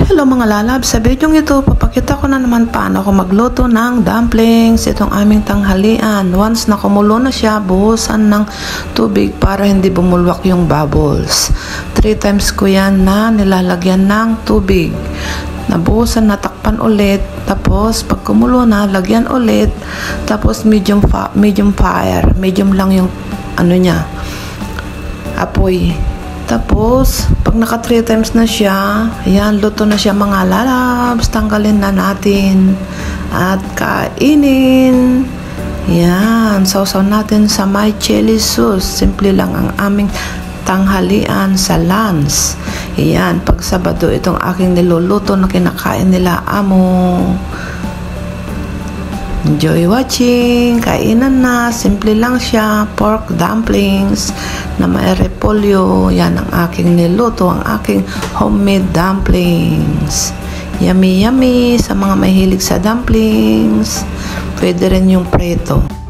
Hello mga lalab, sa video ito papakita ko na naman paano ako magluto ng dumplings. Itong aming tanghalian. Once na kumulo na siya, buhusan ng tubig para hindi bumulwak yung bubbles. 3 times ko yan na nilalagyan ng tubig. Nabuhusan, natakpan ulit. Tapos pag kumulo na, lagyan ulit. Tapos medium fire. Medium lang yung apoy. Tapos, pag naka 3 times na siya, ayan, luto na siya mga lalabs. Tanggalin na natin at kainin. Ayan, sausaw natin sa may chili sauce. Simple lang ang aming tanghalian sa lunch. Ayan, pag Sabado, itong aking niluluto na kinakain nila amo. Enjoy watching. Kainan na. Simple lang siya. Pork dumplings na may repolyo. Yan ang aking niluto. Ang aking homemade dumplings. Yummy, yummy. Sa mga mahilig sa dumplings, pwede rin yung preto.